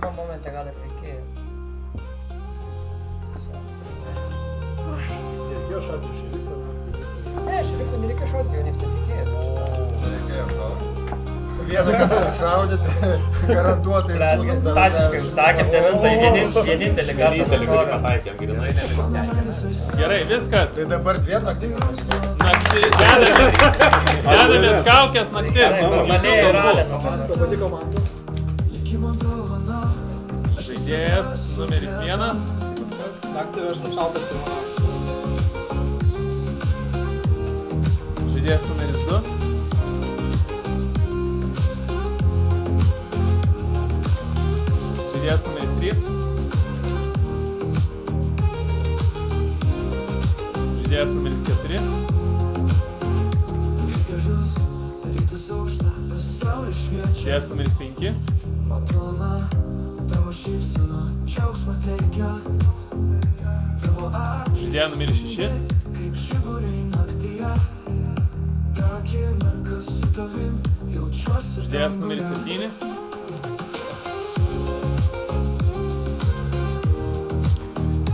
Momente gal ir reikėjo. Reikėjo šaudyti šerifą. Ne, šerifą nereikia šaudyti, jau niekas netikėjo. Reikėjo šaudyti. Vieną kartą šaudyti, garantuotai. Statiškai sakėm, devintai vienintelį kartą pataikėm, grinai nevis. Gerai, viskas. Tai dabar dviem naktimis. Dedamės kaukės naktis. Normaliai ralė. Pati komanda. Žaidėjas numeris 1. Naktį aš nušaltas pirmą. Žaidėjas numeris 2. Žaidėjas numeris 3. Žaidėjas numeris 4. Žaidėjas numeris 5. Žaidėjas numeris 6. Žaidėjas numeris 7.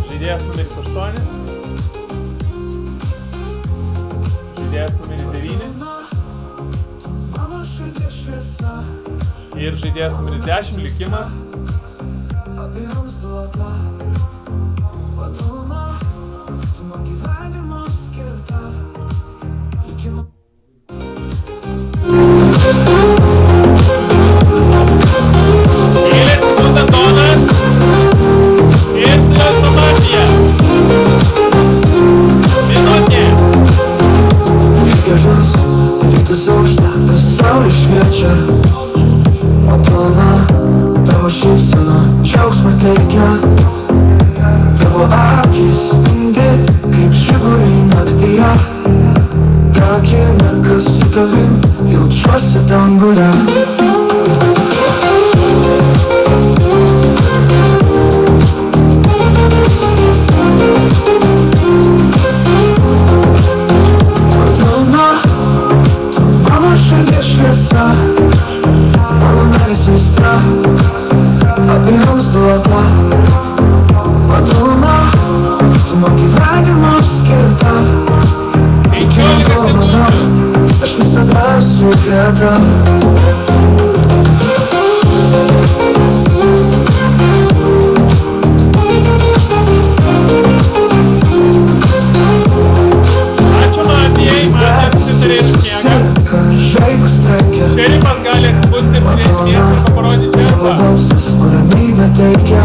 Žaidėjas numeris 8. Žaidėjas numeris 9. Ir žaidėjas numeris 10 likimas. Eilės Musandonas ir Silvio Mafija. Minutė. Gražus, rytas aušta, saulė šviečia. Matona, tavo šypsena, džiaugsmą teikia. Tavo akys spindi, kaip žiburiai naktyje. Ta akimirka su tavim, jaučiuosi danguje. Matona, tu mano širdies šviesa. Mano meilės aistra, abiems duota. Madona, tu man gyvenimo skirta. 15 sekundžių. Aš visada esu greta. Ačiū Mafijai, Mafija susitarė ir sniegą. Žaibas trenkia. Šerifas gali atsibusti prie esmės ir parodyti Tavo ženklą. balsas man ramybę teikia.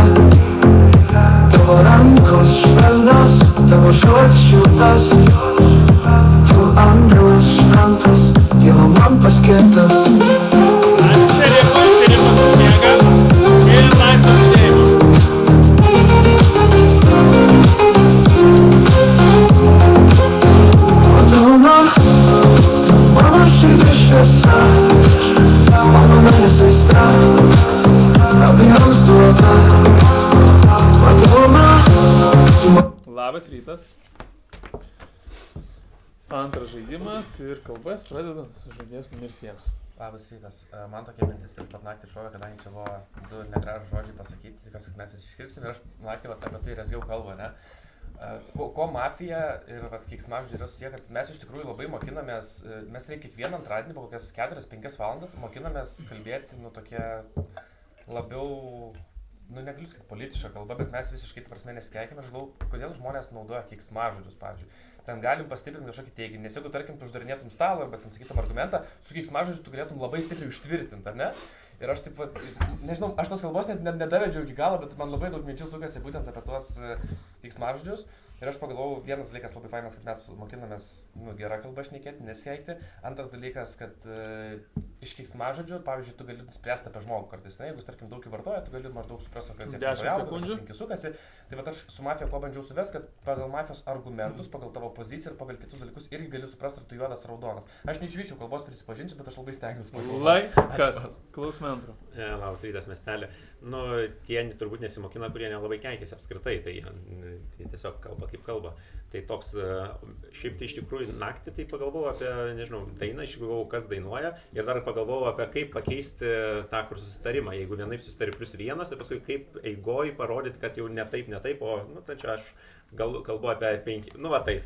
Tavo rankos švelnios, tavo žodis šiltas. Tu angelas šventas, Dievo man paskirtas. Ačiū šerifui, šerifas sniegą. Ir laisvas judėjimas. Madona, tu mano širdies šviesa. Mano meilės aistra, abiems duota. Madona, tu man... Labas rytas. Antras žaidimas ir kalbas pradeda žaidėjas numeris 1. Labas rytas. Man tokia mintis per pat naktį šovė, kadangi čia buvo 2 negražūs žodžiai pasakyti, tikiuosi, kad mes visi iškirpsim ir aš naktį apie tai rezgiau kalbą, ne? Ko mafija ir keiksmažodžiai yra susiję, kad mes iš tikrųjų labai mokinamės, mes reikia kiekvieną antradienį po kokias 4-5 valandas mokinamės kalbėti, tokia labiau, negaliu sakyti politiška kalba, bet mes visiškai, ta prasme, nesikeikime. Aš galvoju, kodėl žmonės naudoja keiksmažodžius, pavyzdžiui. Ten galim pastiprinti kažkokį teiginį, nes jeigu, tarkim, tu uždarinėtum stalą arba ten sakytum argumentą, su keiksmažodžiu tu galėtum labai stipriai užtvirtinti, ar ne? Ir aš taip, nežinau, aš tos kalbos net nedavedžiau iki galo, bet man labai daug minčių sukasi būtent apie tuos keiksmažodžius. Ir aš pagalvojau, vienas dalykas labai fainas, kad mes mokinamės gerą kalbą šnekėti, nesikeikti. Antras dalykas, kad iš keiksmažodžių, pavyzdžiui, tu gali spręsti apie žmogų kartais. Ne? Jeigu, tarkim, daug įvartoja, tu gali maždaug suprasti, kas jie sukasi. Tai va aš su mafija kuo bandžiau suvesti, kad pagal mafijos argumentus, pagal tavo poziciją ir pagal kitus dalykus irgi gali suprasti, ar tu juodas ar raudonas. Aš neišvyčiau kalbos, prisipažinsiu, bet aš labai stengiuosi. Laikas. Klausome antro. Labas rytas, miestelė. Tie turbūt nesimokina, kurie nelabai keikiasi apskritai. Tai tai tiesiog kalba kaip kalba. Tai toks, šiaip tai iš tikrųjų naktį tai pagalvojau apie, nežinau, dainą, išgalvojau, kas dainuoja ir dar pagalvojau apie kaip pakeisti tą kur susitarimą. Jeigu vienaip susitari +1, tai paskui kaip eigoj parodyti, kad jau ne taip, o, nu, tai čia aš kalbu apie 5, nu va taip.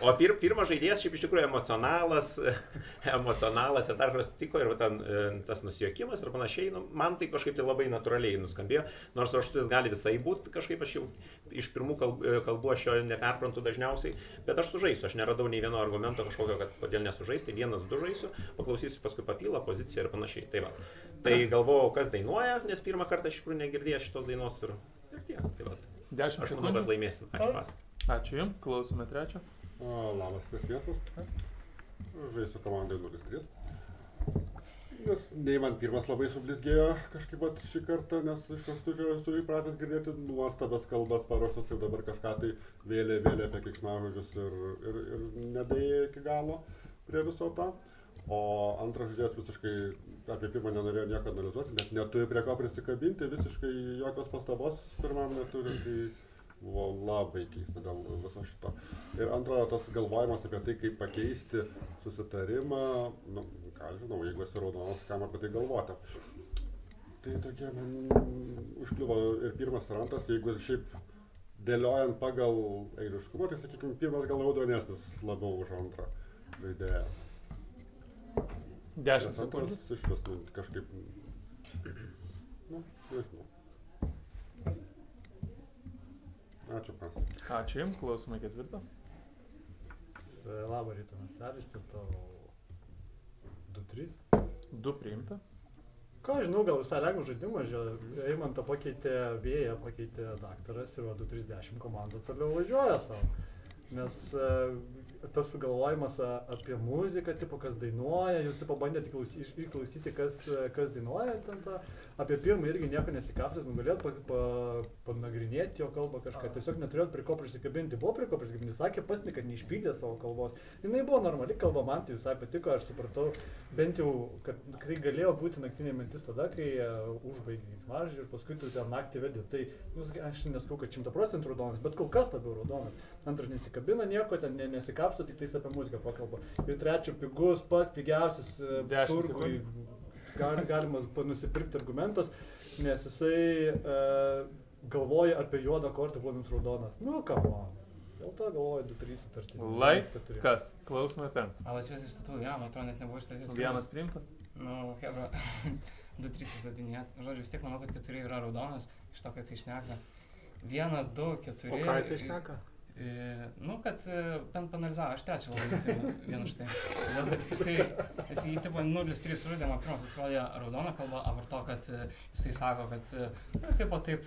O pirmas žaidėjas šiaip iš tikrųjų emocionalas ir dar kas tiko ir ten tas nusijuokimas ir panašiai, nu, man tai kažkaip tai labai natūraliai nuskambėjo, nors raštutis gali visai būti, kažkaip aš jau iš pirmų kalbų aš jo neperprantu dažniausiai, bet aš sužaisiu, aš neradau nei vieno argumento kažkokio, kad kodėl nesužaisti, 1-2 žaisiu, paklausysiu paskui papilą, poziciją ir panašiai. Tai va. Tai galvojau, kas dainuoja, nes pirmą kartą iš tikrųjų negirdėjau šitos dainos ir tiek. Tai va. 10 Aš manau, kad laimėsim. Ačiū pas. Ačiū jums, klausome trečio. Labas, Kristianas. Žaisiu komandai 0-3. Nes nei man pirmas labai sublizgėjo kažkaip šį kartą, nes iš karto esu įpratęs girdėti nuostabas kalbas paruoštas, kaip dabar kažką tai vėlė apie keiksmažodžius ir nedėjo iki galo prie viso to. O antras žaidėjas visiškai apie pirmą nenorėjo nieko analizuoti, net neturi prie ko prisikabinti, visiškai jokios pastabos pirmam neturi, tai buvo labai keista dėl viso šito. Ir antra, tas galvojimas apie tai, kaip pakeisti susitarimą, nu, ką žinau, jeigu esi raudonas, kam apie tai galvoti. Tai tokie man užkliuvo ir pirmas ir antras, jeigu šiaip dėliojant pagal eiliškumą, tai sakykime, pirmas gal raudonesnis labiau už antrą žaidėją. 10 sekundžių. Iš vis kažkaip, nu, nežinau. Ačiū, pas. Ačiū jums, klausome ketvirtą. Labą rytą, Mastelis, tai tavo 2-3. 2 priimta. Ką žinau, gal visai lengvas žaidimas, Eimantą pakeitė Vėją, pakeitė daktaras ir 2-3-10 komanda toliau važiuoja savo. Nes tas sugalvojimas apie muziką, tipo, kas dainuoja, jūs tipo bandėte įklausyti, kas dainuoja, apie pirmą irgi nieko nesikaptėt, galėjot panagrinėti jo kalbą kažką, tiesiog neturėjot prie ko prisikabinti, buvo prie ko prisikabinti, sakė pasni, kad neišpildė savo kalbos. Jinai buvo normali kalba, man tai visai patiko, aš supratau, bent jau, kad tai galėjo būti naktinė mintis tada, kai užbaigė keiksmažodį ir paskui tu ten naktį vedi. Tai aš nesakau, kad 100% raudonas, bet kol kas labiau raudonas. Antras nesikabina nieko, ten nesikapsto, tik tais apie muziką pakalba. Ir trečio, pigus, pats pigiausias turgui galimas nusipirkti argumentas, nes jisai galvoja apie juodą kortą, būdant raudonas. Nu, come on. Dėl to galvoju 2-3 sutartį. Laikas, klausome 5. Alas jūs įstatų, man atrodo, net nebuvo išstatys. 1 priimta? Nu, hebra, 2-3 įstatinėt. Žodžiu, vis tiek manau, kad 4 yra raudonas, iš to, kad jis išneka. 1, 2, 4. O ką jis išneka? Nu, kad panalizavo, aš trečią labai vienu štai. Todėl, kad jis tipo 0-3 sužaidė, man pirmą pasirodė raudoną kalbą, apart to, kad jisai sako, kad taip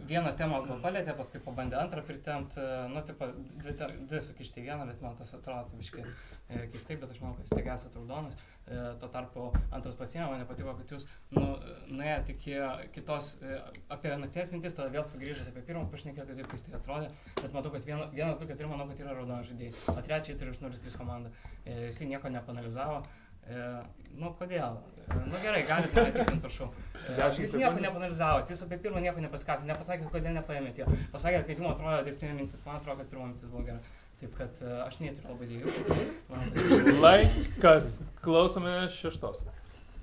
vieną temą palėtė, paskui pabandė antrą pritempti, nu, tipo, dvi sukišti į vieną, bet man tas atrodo biškai keistai, bet aš manau, kad jis tiek esat raudonas. Tuo tarpu antras pasiėmė, man nepatiko, kad jūs nuėjote iki kitos, apie nakties mintis, tada vėl sugrįžote apie pirmą pašnekėti, taip keistai atrodė, bet matau, kad 1, 2, 4 manau, kad yra raudonas žaidėjai, o trečiai turi iš 0-3 komandą. Jisai nieko nepanalizavo. Nu, kodėl? Nu gerai, galite mane tikrinti, prašau. Jis nieko nepanalizavo, jis apie pirmą nieko nepaskatė, nepasakė, kodėl nepaėmėte. Pasakė, kad jums atrodo dirbtinė mintis, man atrodo, kad pirma mintis buvo gera. Taip kad aš neturiu labai dėjų. Laikas, klausome 6.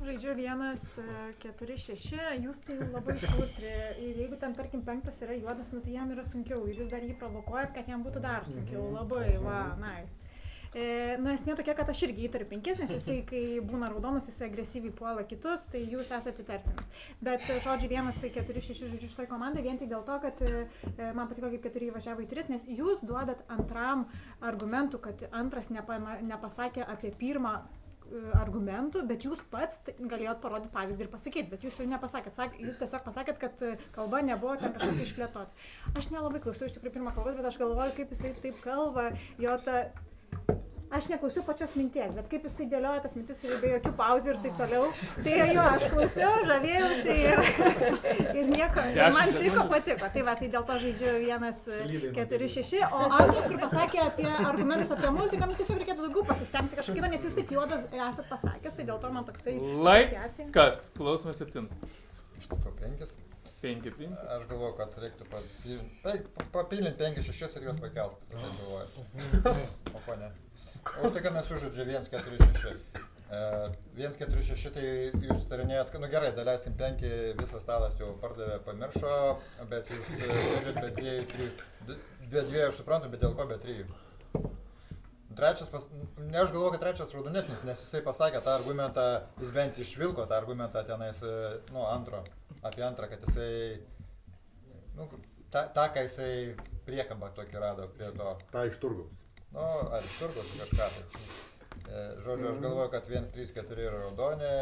Žaidžiu 1-4-6, jūs tai labai šustri ir jeigu ten tarkim 5 yra juodas, nu tai jam yra sunkiau ir jūs dar jį provokuojat, kad jam būtų dar sunkiau, labai, va, nice. Nu, esmė tokia, kad aš irgi įtariu 5, nes jisai, kai būna raudonas, jisai agresyviai puola kitus, tai jūs esate įtartinas. Bet, žodžiu, 1-4-6 žodžiu šitoj komandai, vien tik dėl to, kad man patiko, kaip 4 įvažiavo į 3, nes jūs duodat antram argumentų, kad antras nepasakė apie pirmą argumentų, bet jūs pats galėjot parodyti pavyzdį ir pasakyti, bet jūs jau nepasakėt, jūs tiesiog pasakėt, kad kalba nebuvo ten kažkaip išplėtoti. Aš nelabai klausiau iš tikrųjų pirmą kalbą, bet aš galvoju, kaip jisai taip kalba, jo ta... Aš neklausiau pačios minties, bet kaip jisai dėlioja tas mintis ir be jokių pauzių ir taip toliau. Tai jo, aš klausiau, žavėjausi ir nieko, ir man patiko. Tai va, tai dėl to žaidžiu 1-4-6, o antras, kur pasakė apie argumentus apie muziką, nu tiesiog reikėtų daugiau pasistengti kažkaip, nes jūs taip juodas esat pasakęs, tai dėl to man toksai asociacija. Laikas, klausome 7. Iš tikro 5. 5 priimti. Aš galvoju, kad reiktų papilint 5-6 ir juos pakelt. Aš galvoju. O ko ne? O už tai, kad mes sužaidžia 1-4-6. 1-4-6 tai jūs tarinėjat, nu gerai, daleiskim 5, visas stalas jau pardavė, pamiršo, bet jūs žaidžiat be 2, aš suprantu, bet dėl ko be 3. Trečias, ne aš galvoju, kad trečias raudonesnis, nes jisai pasakė tą argumentą, jis bent išvilko tą argumentą tenais, nu, apie antrą, kad jisai, nu, tą, ką jisai priekabą tokį rado prie to. Ta iš turgaus. Nu, ar iš turgaus kažką tai. Žodžiu, aš galvoju, kad 1-3-4 yra raudonė,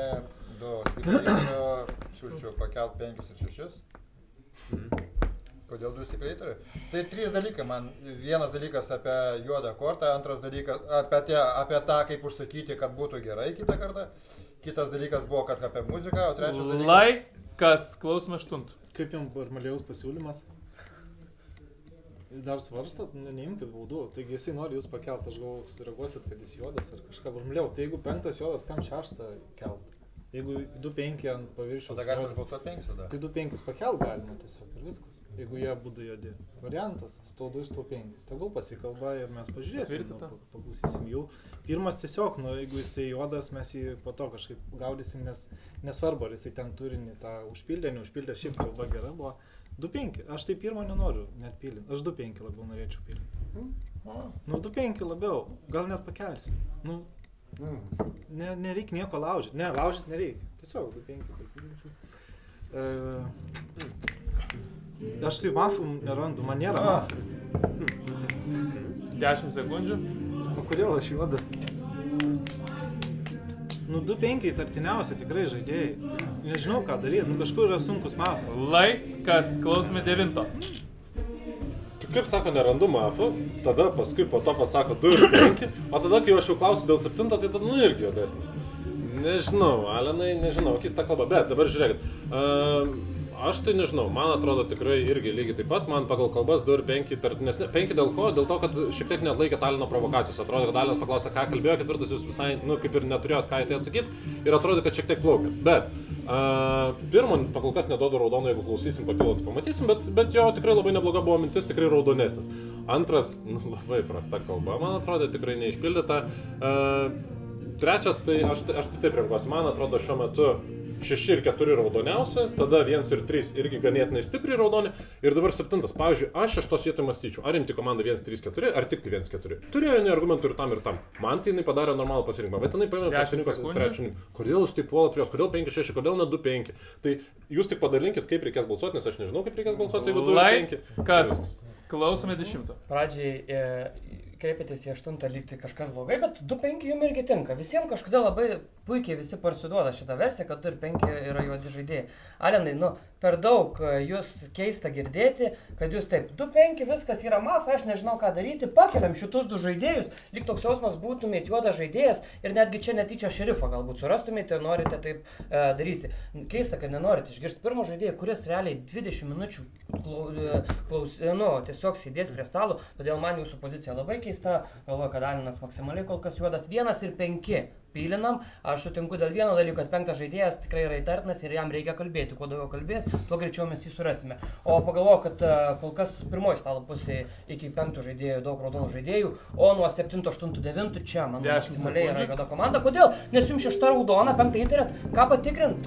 2 stipriai, siūlyčiau pakelt 5 ir 6. Kodėl 2 stipriai turi? Tai 3 dalykai man. Vienas dalykas apie juodą kortą, antras dalykas apie tą, kaip užsakyti, kad būtų gerai kitą kartą. Kitas dalykas buvo, kad apie muziką, o trečias dalykas... Laikas, klausome 8. Kaip jums Barmalėjaus pasiūlymas? Dar svarstat, neimkit baudų. Taigi jisai nori jūs pakelt, aš galvoju, sureaguosit, kad jis juodas ar kažką Barmalėjau. Tai jeigu 5 juodas, kam 6 kelt? Jeigu 2-5 ant paviršiaus... Tada galima užbalsuoti 5 tada. Tai 2-5 pakelt galima tiesiog ir viskas. Jeigu jie būtų juodi. Variantas, 102, 105. Tegul pasikalba ir mes pažiūrėsim, paklausysim jų. Pirmas tiesiog, nu, jeigu jisai juodas, mes jį po to kažkaip gaudysim, nes nesvarbu, ar jisai ten turinį tą užpildė, neužpildė, šiaip kalba gera buvo. 2-5, aš tai pirmą nenoriu net pilinti, aš 2-5 labiau norėčiau pilinti. Nu, 2-5 labiau, gal net pakelsim. Nu, nereikia nieko laužyti, laužyti nereikia, tiesiog 2-5 pakelinsim. Aš tai mafų nerandu, man nėra mafų. 10 sekundžių. O kodėl aš juodas? Nu, 2-5 tartiniausia tikrai žaidėjai. Nežinau ką daryti, nu kažkur yra sunkus mafas. Laikas, klausome 9. Kaip sako, nerandu mafų, tada paskui po to pasako 2 ir 5, o tada, kai aš jau klausiu dėl 7, tai tada nu irgi juodesnis. Nežinau, Alenai, nežinau, keista kalba, bet dabar žiūrėkit. Aš tai nežinau, man atrodo tikrai irgi lygiai taip pat, man pagal kalbas 2 ir 5 tartinės. 5 dėl ko? Dėl to, kad šiek tiek neatlaikė Talino provokacijos. Atrodo, kad Talinas paklausė, ką kalbėjo, 4 jūs visai, nu, kaip ir neturėjot ką į tai atsakyti ir atrodo, kad šiek tiek plaukėt. Bet pirmą pakol kas neduodu raudono, jeigu klausysim papilot, pamatysim, bet jo tikrai labai nebloga buvo mintis, tikrai raudonesnis. Antras, nu, labai prasta kalba, man atrodo, tikrai neišpildyta. Trečias, tai aš tai taip renkuosi, man atrodo šiuo metu 6 ir 4 raudoniausi, tada 1 ir 3 irgi ganėtinai stipriai raudoni ir dabar 7. Pavyzdžiui, aš 6 vietoj mąstyčiau, ar imti komandą 1-3-4, ar tik 1-4. Turėjo ne argumentų ir tam. Man tai jinai padarė normalų pasirinkimą, bet jinai paėmė pasirinkos trečią. Kodėl jūs taip puolat jos, kodėl 5-6, kodėl ne 2-5. Tai jūs tik padalinkit, kaip reikės balsuoti, nes aš nežinau, kaip reikės balsuoti, jeigu 2-5. Laikas, klausome 10. Pradžiai kreipėtės į 8 lygtai kažkas blogai, bet 2-5 jums irgi tinka. Visiems kažkodėl labai puikiai visi parsiduoda šitą versiją, kad 2 ir 5 yra juodi žaidėjai. Alenai, nu, per daug jūs keista girdėti, kad jūs taip, 2-5 viskas yra mafa, aš nežinau ką daryti, pakeliam šitus 2 žaidėjus, lyg toks jausmas būtumėt juodas žaidėjas ir netgi čia netyčia šerifą galbūt surastumėte ir norite taip daryti. Keista, kad nenorite išgirsti pirmo žaidėjo, kuris realiai 20 minučių tiesiog sėdės prie stalo, todėl man jūsų pozicija labai keista, galvoju, kad Alinas maksimaliai kol kas juodas 1 ir 5. Pylinam, aš sutinku dėl vieno dalyko, kad 5 žaidėjas tikrai yra įtartinas ir jam reikia kalbėti. Kuo daugiau kalbės, tuo greičiau mes jį surasime. O pagalvoju, kad kol kas pirmoji stalo pusėje iki 5 žaidėjų daug raudonų žaidėjų, o nuo 7, 8, 9 čia, manau, maksimaliai yra juoda komanda. Kodėl? Nes jums 6 raudona, 5 įtarėt. Ką patikrint?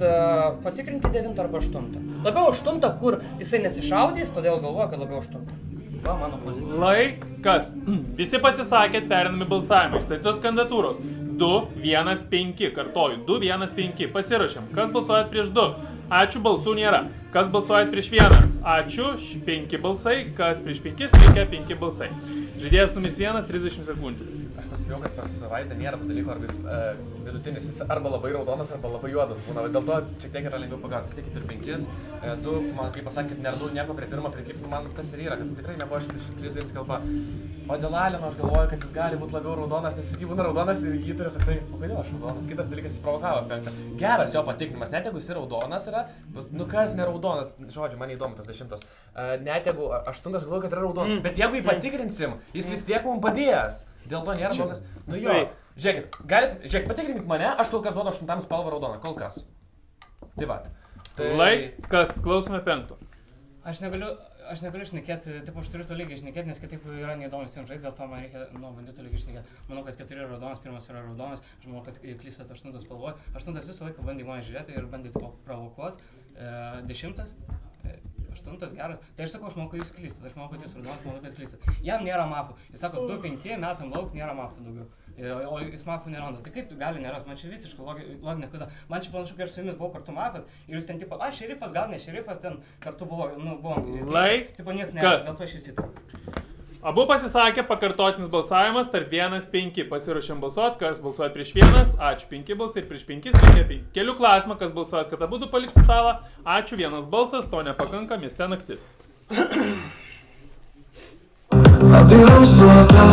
Patikrinkite 9 arba 8. Labiau 8, kur jisai nesišaudys, todėl galvoju, kad labiau 8. Va, mano pozicija. Laikas. Visi pasisakėt, perinami balsavimai. Štai tos kandidatūros. 2-1-5, kartoju, 2-1-5, pasirašėm. Kas balsuojat prieš 2? Ačiū, balsų nėra. Kas balsuojat prieš 1? Ačiū, 5 balsai. Kas prieš 5? Sveikia, 5 balsai. Žaidėjas numeris 1, 30 sekundžių. Aš pastebėjau, kad pas Vaidą nėra to dalyko, arba jis vidutinis, jis arba labai raudonas, arba labai juodas būna. Dėl to šiek tiek yra lengviau pagauti. Vis tiek ir 5. Tu, man kaip pasakėt, neradau nieko prie pirmo, prie kito, man tas ir yra, kad tikrai nebuvo aš prieš krizę ir kalba. O dėl Alino aš galvoju, kad jis gali būti labiau raudonas, nes jis būna raudonas ir jį turi saksai, o kodėl aš raudonas? Kitas dalykas jis provokavo 5. Geras jo patikrinimas, net jeigu jis raudonas yra, nu kas neraudonas, žodžiu, man įdomu tas 10. Net jeigu 8 galvoju, kad yra raudonas, bet jeigu jį patikrinsim, jis vis tiek mums padės. Dėl to nėra blogas. Nu jo, žiūrėkit, patikrinkit mane, aš kol kas duodu 8 spalvą raudoną, kol kas. Tai va. Laikas, klausome 5. Aš negaliu šnekėti, taip aš turiu to lygiai šnekėti, nes kitaip yra neįdomus jiems žaisti, dėl to man reikia bandyti lygiai šnekėti. Manau, kad 4 yra raudonas, 1 yra raudonas, aš manau, kad klystat 8 spalvoje. 8 visą laiką bandė mane žiūrėti ir bandė provokuoti. 10, 8 geras. Tai aš sakau, aš manau, kad jūs klystat, aš manau, kad jūs raudonas, manau, kad klystat. Jam nėra mafų. Jis sako, 2-5 metam lauk nėra mafų daugiau. O jis mafų neranda. Tai kaip gali neras? Man čia visiškai loginė klaida. Man čia panašu, kai aš su jumis buvau kartu mafas ir jūs ten tipo, šerifas, gal ne šerifas, ten kartu buvo, buvom. Tipo nieks neaišku, dėl to aš visi taip. Abu pasisakė pakartotinis balsavimas tarp 1-5. Pasiruošėm balsuoti, kas balsuojat prieš 1, ačiū 5 balsai ir prieš 5 reikia 5. Keliu klausimą, kas balsuojat, kad abudu paliktų stalą, ačiū 1 balsas, to nepakanka, mieste naktis. Abiems duota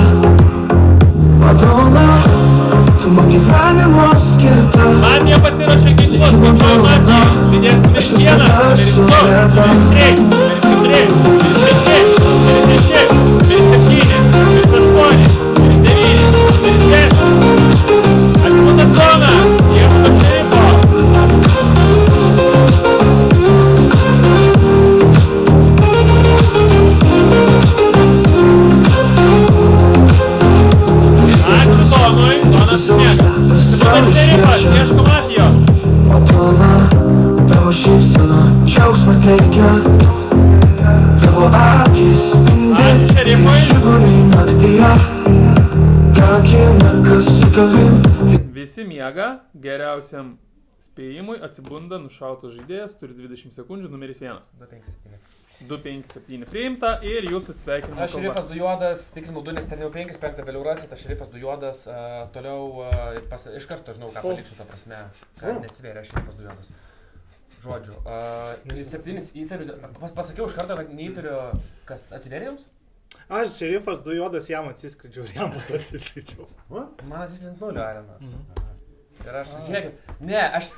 Madonna, tu man gyvenimo skirta. Man nepasiruošė ginkluos, skaičiuoju Matiją. Žaidėjas numeris 1, numeris 2, numeris 3, numeris 4, numeris 5, numeris 6, numeris 7, numeris 8, numeris 9, numeris 10. Atsimundas Dona, ieško šerifo. Madonna, tavo šypsena džiaugsmą teikia. Tavo akis spindi kaip žiburiai naktyje. Ta akimirka su tavim. Visi miega, geriausiam spėjimui atsibunda nušautas žaidėjas, turi 20 sekundžių, numeris 1. 257 priimta ir jūsų atsveikinimo kalba. Aš šerifas du juodas, tikrinau 2, nes terniau 5, 5 vėliau rasit, aš šerifas du juodas, toliau iš karto žinau, ką paliksiu tą prasme, ką neatsivėrė, aš šerifas du juodas. Žodžiu, 7 įtariu, pasakiau iš karto, kad neįtariu, kas atsivėrė jums? Aš šerifas du juodas, jam atsiskridžiau ir jam atsiskridžiau. Man atsislint 0 arenas. Ir aš, žiūrėkit, ne, aš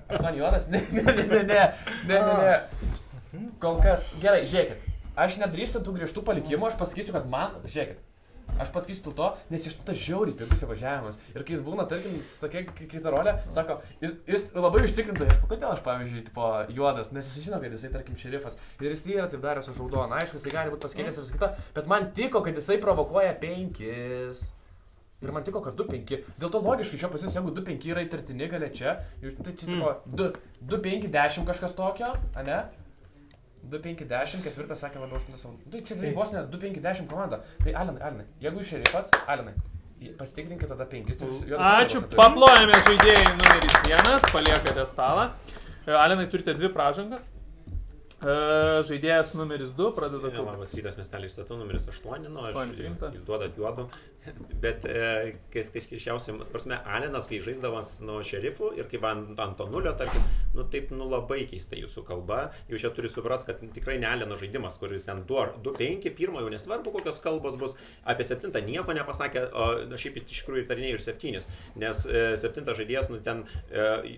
8 juodas, ne. Kol kas, gerai, žiūrėkit, aš nedarysiu tų griežtų palikimų, aš pasakysiu, kad man, žiūrėkit, aš pasakysiu dėl to, nes iš to žiauriai pigus įvažiavimas. Ir kai jis būna, tarkim, tokia kita rolė, sako, jis labai užtikrintai, kodėl aš, pavyzdžiui, tipo, juodas, nes jis žino, kad jisai, tarkim, šerifas. Ir jis yra taip daręs su žaudona, aišku, jisai gali būti pasikeitęs ir sakyta, bet man tiko, kad jisai provokuoja 5. Ir man tiko, kad 2-5. Dėl to logiškai čia pasijus, jeigu 2-5 yra įtartini galia čia, tai čia tipo 2-5-10 kažkas tokio, ane? 2-5-10, ketvirtas sakė labiau 8 savo. Tai čia vos ne 2-5-10 komanda. Tai Alinai, jeigu jūs šerifas, Alinai, pasitikrinkite tada 5. Ačiū, paplojame žaidėjai numeris 1, paliekate stalą. Alinai, turite 2 pražangas. Žaidėjas numeris 2 pradeda kalbą. Labas rytas, miestelis statau numeris 8, jūs duodat juodų, bet kas keisčiausia, prasme, Alinas, kai žaisdamas nuo šerifų ir kai ant to 0, tarkim, taip, labai keistai jūsų kalba, jau čia turi suprast, kad tikrai ne Alino žaidimas, kuris ten 2-5, pirmo jau nesvarbu, kokios kalbos bus, apie 7 nieko nepasakė, o šiaip iš tikrųjų įtarinėjau ir 7, nes 7 žaidėjas, ten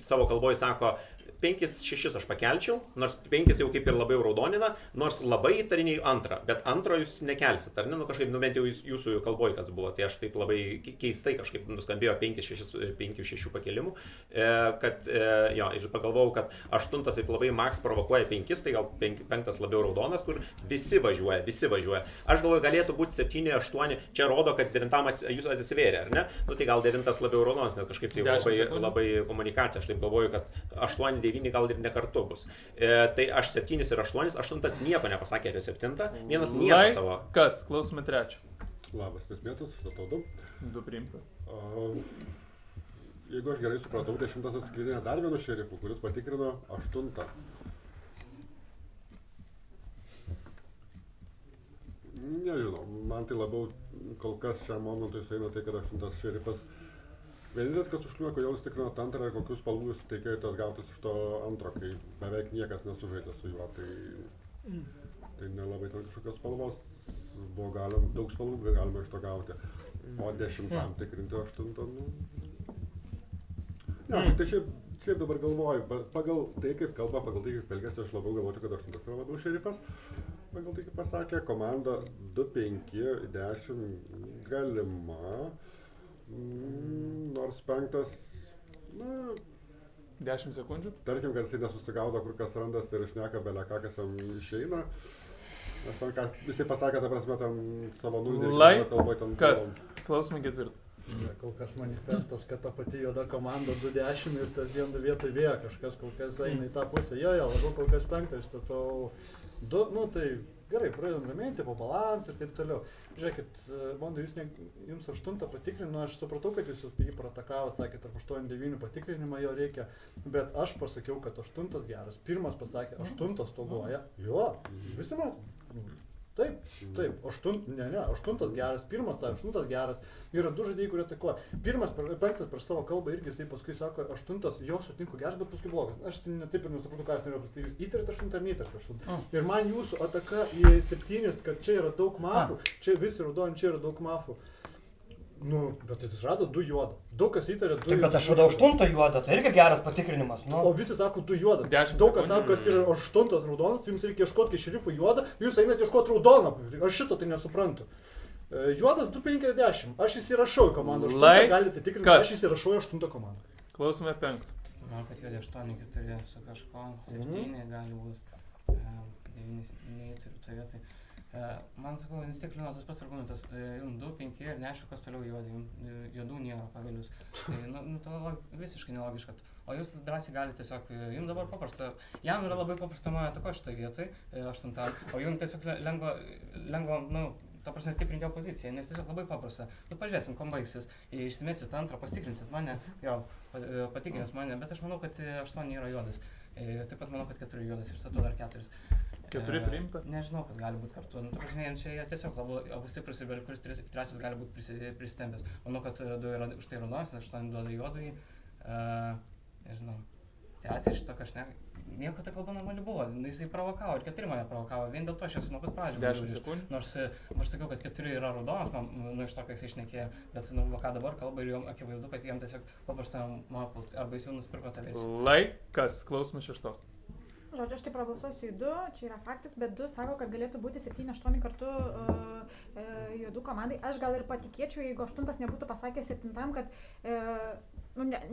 savo kalboje sako, 5-6 aš pakelčiau, nors 5 jau kaip ir labai raudonina, nors labai įtarinėjau 2, bet 2 jūs nekelsit, ar ne, kažkaip, bent jau jūsų kalboje kas buvo, tai aš taip labai keistai kažkaip nuskambėjo 5-6 pakelimų, kad, jo, ir pagalvojau, kad 8 taip labai max provokuoja 5, tai gal 5 labiau raudonas, kur visi važiuoja. Aš galvoju, galėtų būti 7-8, čia rodo, kad 9 jūs atsivėrė, ar ne, tai gal 9 labiau raudonas, nes kažkaip tai labai komunikacija, aš taip galvoju, kad 8-9 gal ir ne kartu bus. Tai aš 7 ir 8, 8 nieko nepasakė apie 7, vienas nieko savo. Kas? Klausome 3. Labas, mėtas, štatau 2. 2 priimta. Jeigu aš gerai supratau, 10 atskridė dar vienu šerifu, kuris patikrino 8. Nežinau, man tai labiau kol kas šiam momentui eina tai, kad 8 šerifas. Vienintelis, kas užkliuoja, kodėl jis tikrino 2 ir kokius spalvus teikėjotas gautas iš to 2, kai beveik niekas nesužaidė su juo, tai nelabai ten kažkokios spalvos, buvo daug spalvų galima iš to gauti, o 10 tikrinti 8, Ne, tai šiaip dabar galvoju, pagal tai kaip kalba, pagal tai kaip elgėsi, aš labiau galvočiau, kad 8 yra labiau šerifas, pagal tai kaip pasakė, komanda 2-5-10 galima. Nors 5, 10 sekundžių. Tarkim, kad jisai nesusigaudo, kur kas randas ir šneka belę ką, kas jam išeina. Nes ten, ką visi pasakė, ta prasme, ten savo nulinį kalbą ten... Kas? Klausome 4. Kol kas manifestas, kad ta pati juoda komanda 2-10 ir tas vien vietoj vėjo kažkas kol kas eina į tą pusę. Jo, labiau kol kas 5, aš statau 2, nu tai gerai, pradedam ramiai, tipo balans ir taip toliau. Žiūrėkit, Mondo, jums 8 patikrinu, aš supratau, kad jūs jį pratakavot, sakėt, tarp 8-9 patikrinimą jo reikia, bet aš pasakiau, kad 8 geras, pirmas pasakė, 8 stoguoja, jo, visi matom. Taip, 8 geras, pirmas tai 8 geras, yra 2 žaidėjai, kurie atakuoja. Pirmas, 5 per savo kalbą irgi jisai paskui sako, 8 jo sutinku geras, bet paskui blogas. Aš taip ir nesupratau, ką aš norėjau pasakyti, jūs įtarėt 8 ar neįtarėt 8. Ir man jūsų ataka į 7, kad čia yra daug mafų, čia visi raudoni, čia yra daug mafų. Nu, bet jis rado 2 juodą. Daug kas įtarė 2 juodą. Taip, bet aš radau 8 juodą, tai irgi geras patikrinimas. Nu. O visi sako 2 juodas. Daug kas sako, kad yra 8 raudonas, tai jums reikia ieškoti šerifų juodą, jūs einate ieškoti raudoną. Aš šito tai nesuprantu. Juodas 250. Aš įsirašau į komandą 8, galite tikrinti, aš įsirašau į 8 komandą. Klausome 5. Manau, kad juodė 8-4 su kažko, 7 gali būti, 9 neįtariu toje vietoje. Man sakau, vis tiek liūna tas pats argumentas, jums 2, 5 ir neaišku, kas toliau juodų nėra pagalius. Tai, tai visiškai nelogiška. O jūs drąsiai galite tiesiog, jums dabar paprasta, jam yra labai paprasta mano atako šitoje vietoje, 8, o jums tiesiog lengva, ta prasme, stiprinti opoziciją, nes tiesiog labai paprasta. Pažiūrėsim, kom baigsis, išsimesit antrą, pastikrinsit mane, patikrins mane, bet aš manau, kad 8 yra juodas. Taip pat manau, kad 4 juodas ir statu dar 4. 4 priimta? Nežinau, kas gali būti kartu. Ta prasme, čia jie tiesiog abu stiprus ir kuris 3 gali būti prisitempęs. Manau, kad 2 yra už tai raudonas, 8 duoda juodui. Nežinau. 3 šito kažne. Nieko ta kalba normali buvo. Jisai provokavo ir 4 mane provokavo. Vien dėl to aš esu nuo pat pradžių. 10 sekundžių. Nors aš sakiau, kad 4 yra raudonas, iš to, kai jisai šnekėjo. Bet ką dabar kalba ir jom akivaizdu, kad jiem tiesiog paprasta mapult. Arba jis jau nusipirko tą versiją. Laikas, klausome 6. Žodžiu, aš tai prabalsuosiu į 2, čia yra faktas, bet 2 sako, kad galėtų būti 7-8 kartu juodų komandai. Aš gal ir patikėčiau, jeigu 8 nebūtų pasakęs 7, kad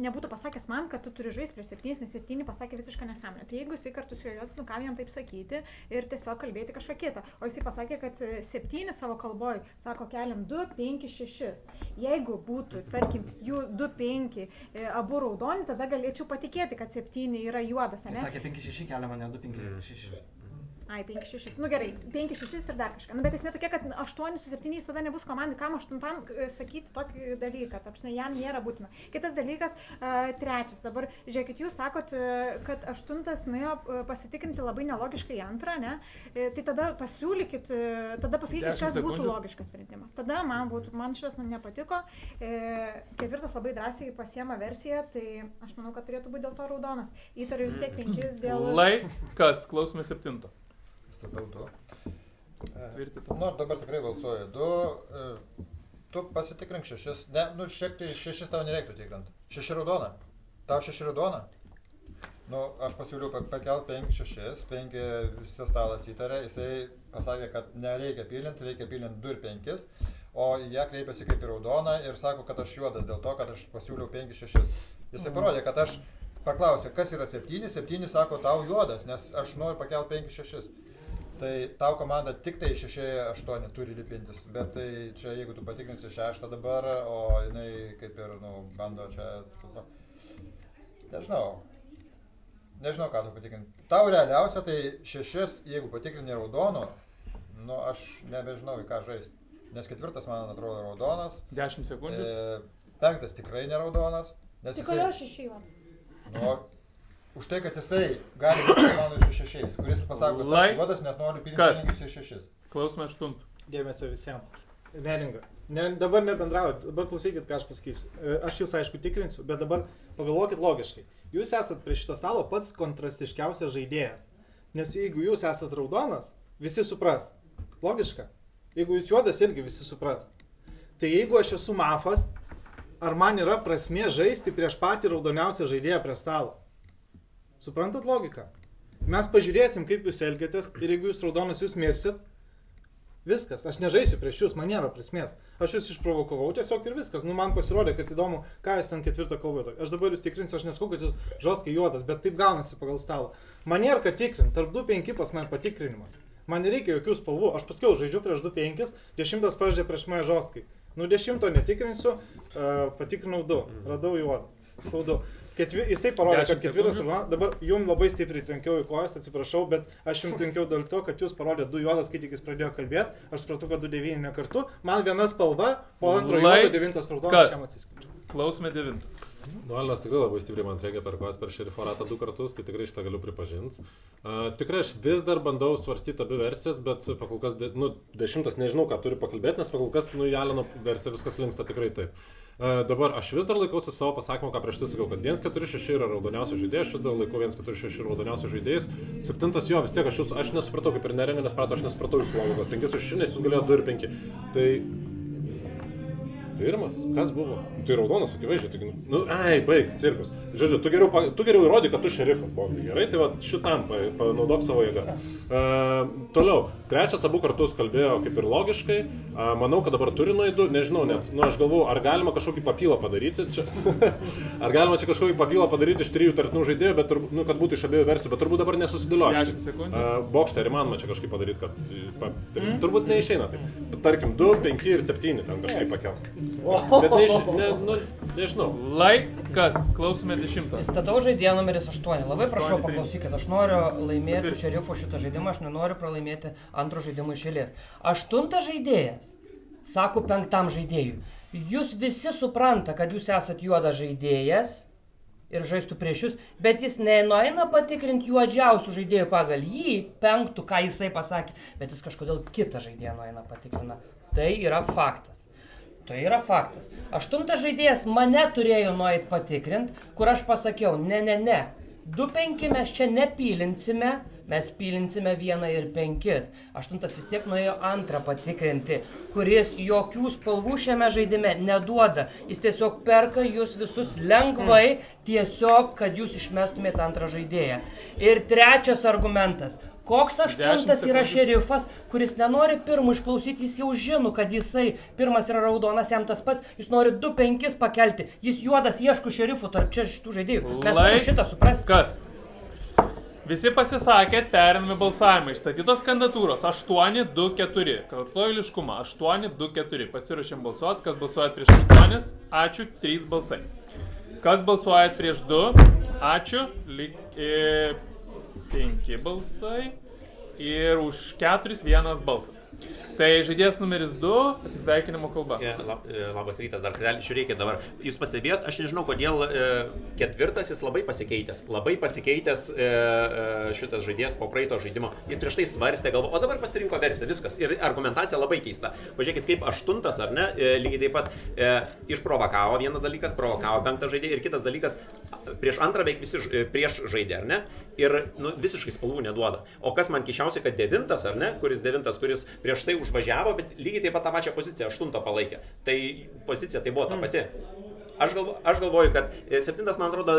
nebūtų pasakęs man, kad tu turi žaisti prieš 7, nes 7 pasakė visišką nesąmonę. Tai jeigu jisai kartu su juodas, kam jam taip sakyti ir tiesiog kalbėti kažką kitą. O jisai pasakė, kad 7 savo kalboj sako keliam 2, 5, 6. Jeigu būtų, tarkim, jų 2, 5 abu raudoni, tada galėčiau patikėti, kad 7 yra juodas, ne? Jis sakė 5, 6 kelia mane, 2, 5, 6. Ai, 5-6. Nu gerai, 5-6 ir dar kažką. Bet esmė tokia, kad 8 su 7 tada nebus komandai. Kam 8 sakyti tokį dalyką? Tapsne, jam nėra būtina. Kitas dalykas, 3. Dabar, žiūrėkit, jūs sakot, kad 8 nuėjo pasitikrinti labai nelogiškai 2, ne? Tai tada pasiūlykit, tada pasakykit, kas būtų logiškas sprendimas. Tada man šitas nepatiko. 4 labai drąsiai pasiema versiją, tai aš manau, kad turėtų būti dėl to raudonas. Įtariu vis tiek 5 dėl... Laikas, klausome 7. Statau 2. Dabar tikrai balsuoju 2. Tu pasitikrink 6. Ne, šiaip tai 6 tau nereiktų tikrinti. 6 raudona. Tau 6 raudona? Aš pasiūliau pakelt 5, 6. 5 visas stalas įtarė. Jisai pasakė, kad nereikia pilinti, reikia pilinti 2 ir 5. O jie kreipiasi kaip į raudoną ir sako, kad aš juodas dėl to, kad aš pasiūliau 5, 6. Jisai parodė, kad aš paklausė, kas yra 7. 7 sako, tau juodas, nes aš noriu pakelt 5, 6. Tai tau komanda tik tai 6-8 turi lipintis, bet tai čia jeigu tu patikrinsi 6 dabar, o jinai kaip ir bando čia, nežinau ką tu patikrinti. Tau realiausia tai 6, jeigu patikrini raudonų, aš nebežinau į ką žaisti, nes 4 man atrodo raudonas. 10 sekundžių. 5 tikrai neraudonas. Tai kodėl 6 juodas? Už tai, kad jisai gali būti komandai su 6, kuris pasako, kad aš juodas net noriu pilinti 5 ir 6. Klausome 8. Dėmesio visiems. Neringa. Dabar nebendraujat, dabar klausykit, ką aš pasakysiu. Aš jūs aišku tikrinsiu, bet dabar pagalvokit logiškai. Jūs esat prie šito stalo pats kontrastiškiausias žaidėjas. Nes jeigu jūs esat raudonas, visi supras. Logiška. Jeigu jūs juodas, irgi visi supras. Tai jeigu aš esu mafas, ar man yra prasmė žaisti prieš patį raudoniausią žaidėją prie stalo? Suprantat logiką? Mes pažiūrėsim, kaip jūs elgiatės ir jeigu jūs raudonas, jūs mirsit, Viskas, aš nežaisiu prieš jūs, man nėra prasmės. Aš jūs išprovokavau tiesiog ir viskas. Nu, man pasirodė, kad įdomu, ką jūs ten ketvirtą kalbėjote. Aš dabar jūs tikrinsiu, aš neskau, kad jūs žostkai juodas, bet taip gaunasi pagal stalą. Man nėra ką tikrint, tarp 2-5 pas man patikrinimas. Man nereikia jokių spalvų, aš paskiau žaidžiu prieš 2-5, 10 paždė prieš mane žostkai. Nu, 10 netikrinsiu, patikrinau 2, radau juodą, stau 2. Jisai parodė, kad ketvirtas raudonas, dabar jums labai stipriai trenkiau į kojas, atsiprašau, bet aš jums trenkiau dėl to, kad jūs parodė 2 juodas, kai tik jis pradėjo kalbėti, aš supratau, kad 2-9 ne kartu, man viena spalva, po antro juodo 9 raudonas, aš jam atsiskaičiau. Klausome 9. Nu, Alinas tikrai labai stipriai man trenkia per kojas per šerifo ratą 2 kartus, tai tikrai šitą galiu pripažinti. Tikrai aš vis dar bandau svarstyti abi versijas, bet pakolkas, 10 nežinau, ką turi pakalbėti, nes pakolkas, į Alino versiją viskas linksta tikrai taip. Dabar aš vis dar laikausi savo pasakymą, ką prieš tai sakiau, kad 1-4-6 yra raudoniausias žaidėjas, aš dar laikau 1-4-6 raudoniausias žaidėjas. 7 jo, vis tiek aš nesupratau, kaip ir Neringa nesupratau, aš nesupratau jūsų logikos. 5-6, nes jūs galėjo 2 ir 5. Tai... Pirmas? Kas buvo? Tai raudonas, akivaizdžiai. Baig, cirkus. Žodžiu, tu geriau įrodi, kad tu šerifas buvai. Gerai, tai va šitam panaudok savo jėgas. Toliau, trečias abu kartus kalbėjo kaip ir logiškai. Manau, kad dabar turi nuėdų, nežinau net. Nu, aš galvoju, ar galima kažkokį papilą padaryti čia. Ar galima čia kažkokį papilą padaryti iš 3 tartinų žaidėjų, bet kad būtų iš abiejų versijų, bet turbūt dabar nesusidėlioja. 10 sekundžių. Bokštą, ar įmanoma čia kažkaip padaryti, kad turbūt neišeina taip. Bet tarkim 2, 5 ir 7 ten kažkaip pakelti. Bet nežinau. Laikas, klausome 10. Statau žaidėją numeris 8. Labai prašau paklausykit, aš noriu laimėti šerifo šitą žaidimą, aš nenoriu pralaimėti antro žaidimo iš eilės. 8 žaidėjas, sako 5 žaidėjui, jūs visi supranta, kad jūs esat juodas žaidėjas ir žaistų prieš jūs, bet jis nenueina patikrinti juodžiausių žaidėjų pagal jį, 5, ką jisai pasakė, bet jis kažkodėl kitą žaidėją nueina patikrina. Tai yra faktas. Tai yra faktas. 8 žaidėjas mane turėjo nueit patikrint, kur aš pasakiau, ne. 2-5 mes čia nepylinsime, mes pylinsime 1 ir 5. 8 vis tiek nuėjo 2 patikrinti, kuris jokių spalvų šiame žaidime neduoda. Jis tiesiog perka jūs visus lengvai, tiesiog, kad jūs išmestumėte 2 žaidėją. Ir trečias argumentas. Koks 8 yra šerifas, kuris nenori pirmų išklausyti, jis jau žino, kad jisai pirmas yra raudonas, jam tas pats, jis nori 2-5 pakelti, jis juodas ieško šerifų tarp čia šitų žaidėjų. Mes turim šitą suprasti. Kas? Visi pasisakėt, perinami balsavimai. Išstatytos kandidatūros 8-2-4. Kartuoju eiliškumą 8-2-4. Pasiruošėm balsuoti, kas balsuojat prieš 8, ačiū, 3 balsai. Kas balsuojat prieš 2, ačiū, 5 balsai ir už 4 1 balsas. Tai žaidėjas numeris 2, atsisveikinimo kalba. Labas rytas, dar kartelį žiūrėkit dabar. Jūs pastebėjot, aš nežinau, kodėl ketvirtasis labai pasikeitęs. Labai pasikeitęs šitas žaidėjas po praeito žaidimo. Jis prieš tai svarstė, galvo, o dabar pasirinko versiją, viskas. Ir argumentacija labai keista. Pažiūrėkit, kaip 8, ar ne, lygiai taip pat išprovokavo vienas dalykas, provokavo 5 žaidėją ir kitas dalykas, prieš 2 beveik visi prieš žaidė, ar ne? Ir visiškai spalvų neduoda. O kas man keisčiausia, kad 9, ar ne, kuris prieš tai užvažiavo, bet lygiai taip pat tą pačią poziciją 8 palaikė. Tai pozicija tai buvo ta pati. Aš galvoju, kad 7, man atrodo,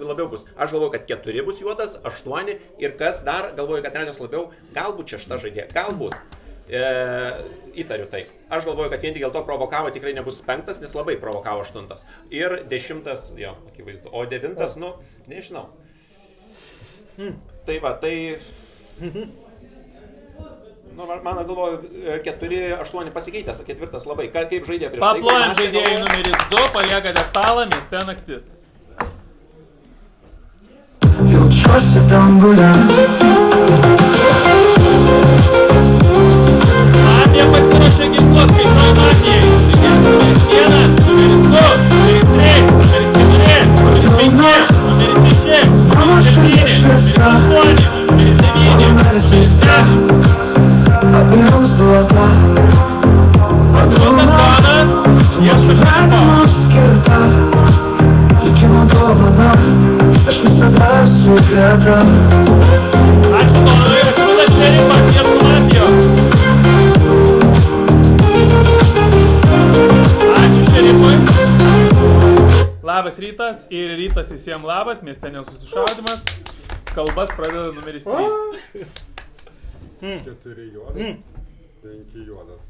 labiau bus. Aš galvoju, kad 4 bus juodas, 8 ir kas dar, galvoju, kad 3 labiau, galbūt 6 žaidė, galbūt. Įtariu tai. Aš galvoju, kad vien tik dėl to provokavo tikrai nebus 5, nes labai provokavo 8. Ir 10, jo, akivaizdu. O 9, nežinau. Tai va, tai... Man galvoju, 4-8 pasikeitęs, 4 labai. Kaip žaidė prieš tai? Paplojant žaidėjai numeris 2, paliekate stalą, mieste naktis. Jaučiuosi tambure. Mafija pasiruošė ginkluot, kaip žinau mafijai. Numeris 1, numeris 2, numeris 3, numeris 4, numeris 5, numeris 6, numeris 7, numeris 8, numeris 9, Abiems duota, madona, gyvenimo skirta, likimo dovana, aš visada esu greta. Ačiū Donui ir šūdas šerifas, ieškų Matijo. Ačiū šerifui. Labas rytas ir rytas visiems labas, mieste nesusišaudimas. Kalbas pradeda numeris 3. 4 juodas. 5 juodas.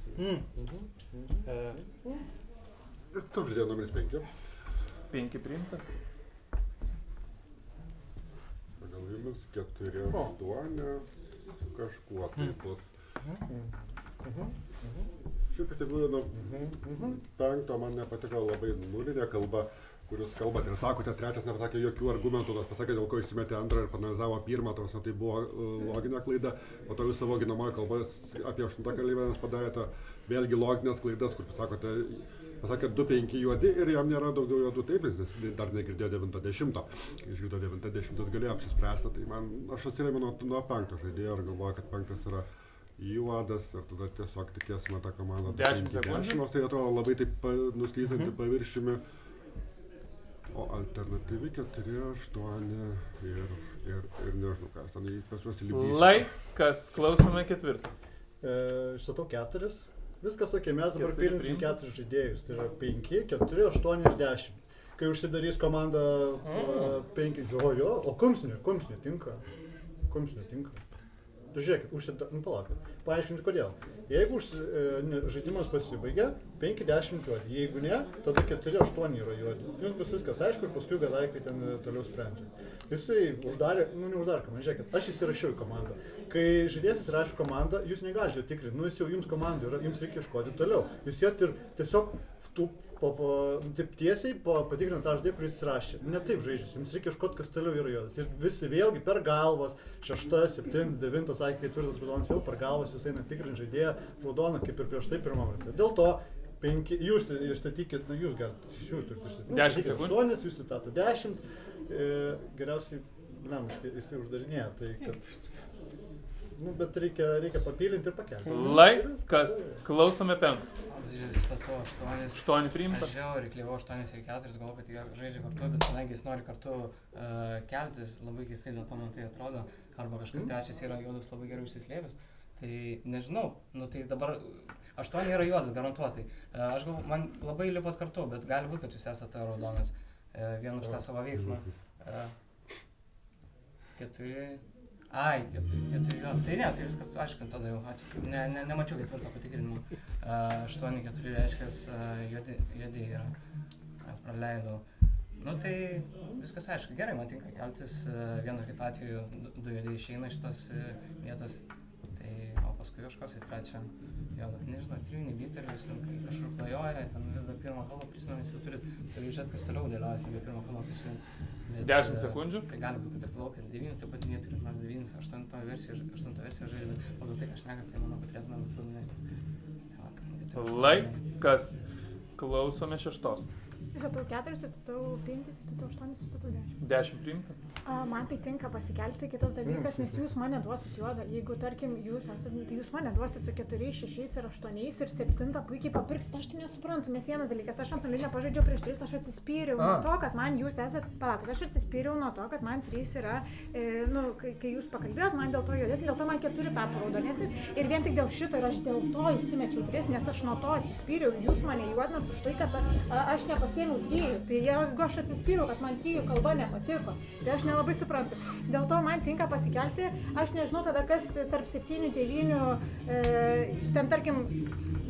Ir tu žaidėjai numeris 5. 5 priimta. Pagal jumis 4, 8, kažkuo tai bus. Šiaip iš tikrųjų, nuo 5 man nepatiko labai nulinė kalba, kuris kalbat ir sakote, trečias nepasakė jokių argumentų, nors pasakė, dėl ko įsimetė antrą ir panalizavo pirmą, tai buvo loginė klaida, o to jūs savo ginamoje kalboje apie 8 kalbėjimas padarėte vėlgi loginės klaidas, kur pasakė 2-5 juodi ir jam nėra daugiau juodų, taip, nes dar negirdėjo 90. Išgirdo 90, galėjo apsispręsti, tai man, aš atsirėmiau nuo 5 žaidėjo ir galvoju, kad 5 yra juodas ir tada tiesiog tikėsime tą komandą. 10 sekundžių. Nors tai atrodo labai taip nuslysanti paviršiumi. O alternatyvi 4, 8 ir nežinau kas, ten pas juos įlipdys. Laikas, klausome 4. Išstatau 4. Viskas ok, mes dabar pilinsim 4 žaidėjus. Tai yra 5, 4, 8 ir 10. Kai užsidarys komanda 5, o kumsniui tinka. Tu žiūrėkit, palaukit, paaiškinsiu kodėl. Jeigu žaidimas pasibaigia, 5-10 juodi, jeigu ne, tada 4-8 yra juodi. Jums bus viskas aišku ir paskui galaikai ten toliau sprendžia. Jis tai uždarė, neuždarė komandą, žiūrėkit, aš įsirašiau į komandą. Kai žaidėjas įsirašo komandą, jūs negalite jo tikrinti, jis jau jums komandai yra, jums reikia iškoti toliau. Jūs jėt ir tiesiog taip tiesiai patikrinant tą žaidėją, kuris įsirašė. Ne taip žaidžiasi, jums reikia iškoti, kas toliau yra juodas. Ir visi vėlgi per galvas, 6, 7, 9, sakė 4 raudonas, vėl per galvas jūs eina tikrinti žaidėją raudoną, kaip ir prieš tai pirmą vartą. Dėl to 5, jūs išstatykit, jūs galite, jūs turite išstatyti 8, jūs įstato 10, geriausiai, jisai uždarinėja, tai kad, bet reikia papilinti ir pakelti. Laikas, klausome 5. Statau 8. 8 priimta. Aš žiauriai klyvau 8 ir 4, galvoju, kad jie žaidžia kartu, bet kadangi jis nori kartu keltis, labai keistai dėl to man tai atrodo, arba kažkas trečias yra juodas labai gerai užsislėpęs, tai nežinau, tai dabar 8 yra juodas, garantuotai. Aš galvoju, man labai lipot kartu, bet gali būti, kad jūs esate raudonas vien už tą savo veiksmą. 4. Ai, 4, tai ne, tai viskas aišku, tada jau nemačiau 4 patikrinimo. 8, 4 reiškias juodi yra, praleidau. Tai viskas aišku, gerai, man tinka keltis, vienu ar kitu atveju 2 juodi išeina iš tos vietos, o paskui kažkas į trečią juodą. Nežinau, 3 nebiter, vis ten kažkur klajoja, ten vis dar pirmą kalbą prisimenu, jūs jau turit žiūrėti, kas toliau dėliojasi, nebe pirmą kalbą prisimenu. 10 sekundžių. Tai gali būti, kad ir plaukia 9, taip pat neturit nors 9, 8 versija žaidžia, bet pagal tai, ką aš nekam, tai manau, kad turėtume būti raudonesnis. Laikas, klausome 6. Įstatau 4, įstatau 5, įstatau 8, įstatau 10. 10 priimta. Man tai tinka pasikelti, kitas dalykas, nes jūs mane duosit juodą. Jeigu, tarkim, jūs esate, tai jūs mane duosit su 4, 6 ir 8 ir 7 puikiai papirksit. Aš tai nesuprantu, nes vienas dalykas, aš ant nulinę pažaidžiau prieš 3, aš atsispyriau nuo to, kad man jūs esate, palaukit, aš atsispyriau nuo to, kad man 3 yra, kai jūs pakalbėjot, man dėl to juodesnis, dėl to man 4 tapo raudonesnis ir vien tik dėl šito ir aš dėl to įsimečiau 3, nes aš nuo to atsispyriau ir jūs mane juodinat už tai, kad aš nepasėmiau 3, tai jeigu aš atsispyriau, kad man 3 kalba nepatiko, tai aš nelabai suprantu. Dėl to man tinka pasikelti, aš nežinau tada, kas tarp 7, 9, ten tarkim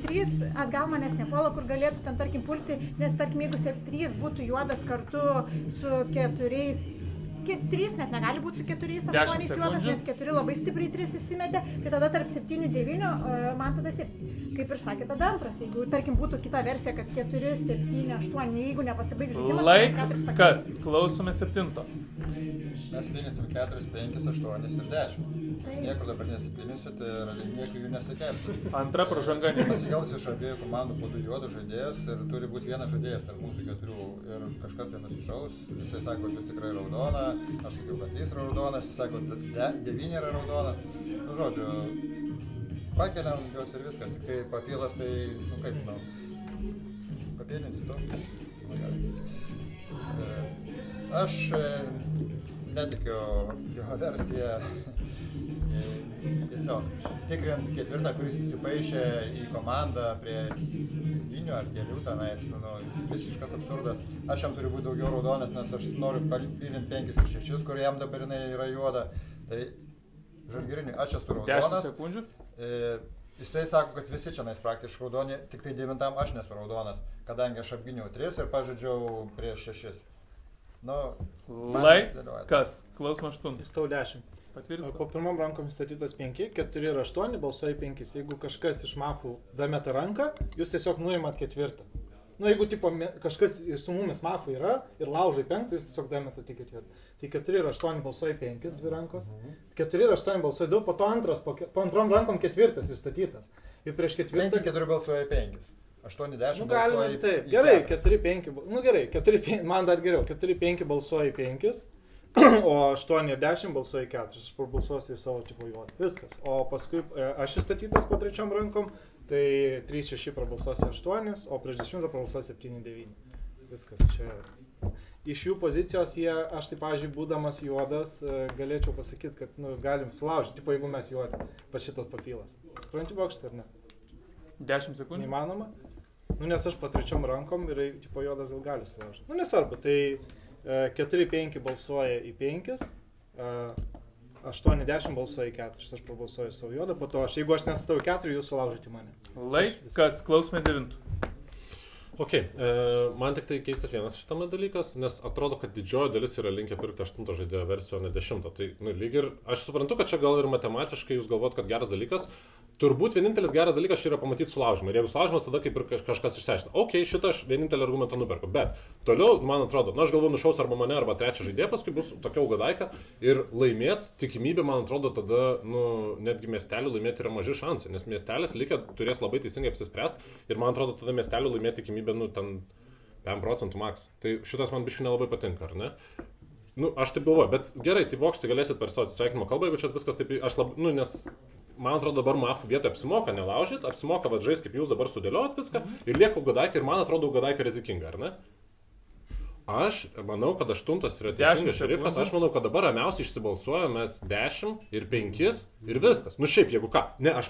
3 atgal manęs nepuola, kur galėtų ten tarkim pulti, nes tarkim jeigu 3 būtų juodas kartu su 4, 3 net negali būti su 4, 8 juodas, nes 4 labai stipriai 3 įsimetė, tai tada tarp 7, 9 man tada 7. Kaip ir sakė, tada antras, jeigu tarkim būtų kita versija, kad 4, 7, 8, jeigu nepasibaigs žaidimas, laikas, klausome 7. Mes pilinsim 4, 5, 8 ir 10. Niekur dabar nesipilinsite ir niekur jų nesikelsit. Antra pražanga. Pasikels iš abiejų komandų po 2 juodus žaidėjas ir turi būti vienas žaidėjas tarp mūsų 4 ir kažkas tai nusišaus. Jisai sako, kad jūs tikrai raudona, aš sakiau, kad jis raudonas, jis sako, kad 9 yra raudonas. Nu, žodžiu, pakeliam juos ir viskas, tik kai papilas, tai, kaip žinau, papilinsi to. Aš netikiu jo versiją, tiesiog tikrint 4, kuris įsipaišė į komandą prie linių ar kelių tenais, visiškas absurdas. Aš jam turiu būti daugiau raudonas, nes aš noriu pilinti 5 ir 6, kur jam dabar jinai yra juoda. Tai žalgirinį, aš esu raudonas. 10 sekundžių. Jisai sako, kad visi čia praktiškai raudoni, tik tai 9 aš nesu raudonas, kadangi aš apgyniau 3 ir pažaidžiau prieš 6. Nu, Kas? Klausom 8. Jis tau 10. Patvirtinta. Po pirmam rankom įstatytas 5, 4 ir 8, balsuoja 5. Jeigu kažkas iš mafų dameta ranką, jūs tiesiog nuimat 4. Nu, jeigu tipo, kažkas su mumis mafų yra ir laužai 5, jūs tiesiog dametate 4. Tai 4 ir 8 balsuoja 5, 2 rankos. 4 ir 8 balsuoja 2, po to po antrom rankom 4 įstatytas. Ir prieš 4... 4 balsuoja 5. 8-10 nu, galima taip. Gerai, 4-5. Nu gerai, 4-5, man dar geriau. 4-5 balsuoja 5, o 8-10 balsuoja 4. Aš balsuosiu į savo tipo juodą. Viskas. O paskui aš įstatytas po trečiom rankom, tai 3-6 prabalsuosi 8, o prieš 10 prabalsuosi 7-9. Viskas čia. Iš jų pozicijos aš taip, pavyzdžiui, būdamas juodas, galėčiau pasakyti, kad galim sulaužyti, tipo, jeigu mes juodi, pas šitas papylas. Supranti, Bokštė, ar ne? 10 sekundžių. Neįmanoma? Nu, nes aš po trečiom rankom ir tipo juodas gal gali sulaužyti. Nu, nesvarbu, tai 4-5 balsuoja į 5, 8-10 balsuoja į 4, aš prabalsuoju savo juodą, po to jeigu aš nestatau 4, jūs sulaužyti mane. Kas? Klausome 9. Ok, man tik tai keistas vienas šitame dalykas, nes atrodo, kad didžioji dalis yra linkę pirkti 8 žaidėjo versiją, o ne 10. Tai lyg ir aš suprantu, kad čia gal ir matematiškai jūs galvot, kad geras dalykas. Turbūt vienintelis geras dalykas yra pamatyti sulaužimą. Ir jeigu sulaužimas, tada kaip ir kažkas išsiaiškina. Ok, šitą aš vienintelį argumentą nuperku. Bet toliau, man atrodo, aš galvoju, nušaus arba mane, arba trečią žaidėją, paskui bus tokia ugadaika. Ir laimėt, tikimybė, man atrodo, tada, netgi miestelių laimėti yra maži šansai. Nes miestelis likę turės labai teisingai apsispręsti. Ir man atrodo, tada miestelių laimėti tikimybė, ten 5% maks. Tai šitas man biškai nelabai patinka, ar ne? Aš taip galvoju, bet gerai, tai Bokštai galėsit per savo atsisveikinimo kalbą, jeigu čia viskas taip, nes man atrodo dabar mafų vietą apsimoka nelaužyti, apsimoka žais, kaip jūs dabar sudėliojat viską ir lieka ugadaika ir man atrodo ugadaika rizikinga, ar ne? Aš manau, kad 8 yra teisingas šerifas, aš manau, kad dabar ramiausiai išsibalsuoja mes 10 ir 5 ir viskas. Nu šiaip, jeigu ką, ne, aš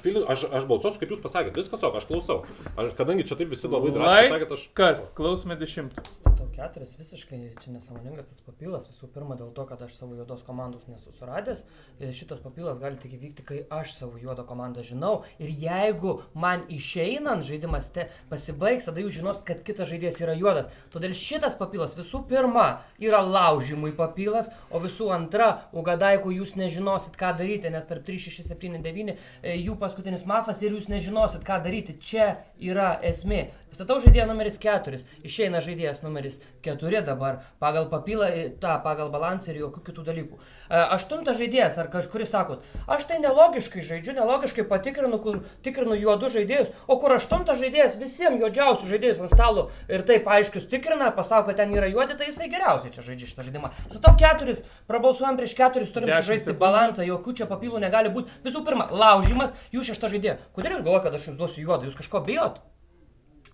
balsuosiu, kaip jūs pasakėt, viskas, aš klausau. Kadangi čia taip visi labai drąsiai pasakėt, aš... Kas? Klausome 10. Statau 4, visiškai čia nesąmoningas tas papylas, visų pirma dėl to, kad aš savo juodos komandos nesusiradęs. Šitas papylas gali tik įvykti, kai aš savo juodą komandą žinau. Ir jeigu man išeinant žaidimas pasibaigs, tada jūs žinos, kad kitas žaidėjas yra juodas. Todėl šitas papylas visų pirma yra laužimui papylas, o visų antra, ugadaikų jūs nežinosit, ką daryti, nes tarp 3, 6, 7, 9 jų paskutinis mafas ir jūs nežinosit, ką daryti. Čia yra esmė. Statau žaidėją numeris 4, išeina žaidėjas numeris 4 dabar, pagal papylą, pagal balansą ir jokių kitų dalykų. 8 žaidėjas, ar kažkuris sakot, aš tai nelogiškai žaidžiu, nelogiškai tikrinu juodus žaidėjus, o kur 8 žaidėjas visiems juodžiausių žaidėjus ant stalo ir taip aiškius tikrina, pasako, kad ten yra juodi, tai jisai geriausiai čia žaidžia šitą žaidimą. Statau 4, prabalsuojam prieš 4, turim žaisti balansą, jokių čia papylų negali būti. Visų pirma, laužimas, jūs 6 žaidėjai. Kodėl jūs galvojate, kad aš jums duosiu juodą, jūs kažko bijot?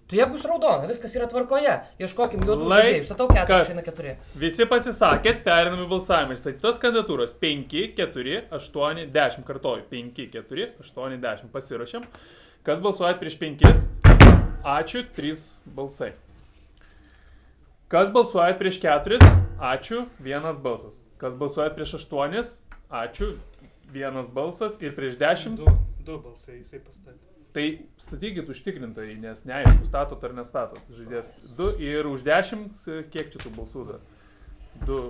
Tu jeigu jūs raudona, viskas yra tvarkoje, ieškokim juodų žaidėjų, statau 4, išeina 4. Visi pasisakėt, perinami balsavimai, statytos kandidatūros 5, 4, 8, 10, kartoju, 5, 4, 8, 10, pasirašėm. Kas balsuojat prieš 5? Ačiū, 3 balsai. Kas balsuojat prieš 4? Ačiū, 1 balsas. Kas balsuojat prieš 8? Ačiū, 1 balsas ir prieš 10? 2 balsai, jisai pastatė. Tai statykit užtikrintai, nes neaišku, statot ar nestatot žaidėjas. 2 ir už 10, kiek čia tų balsų dar? 2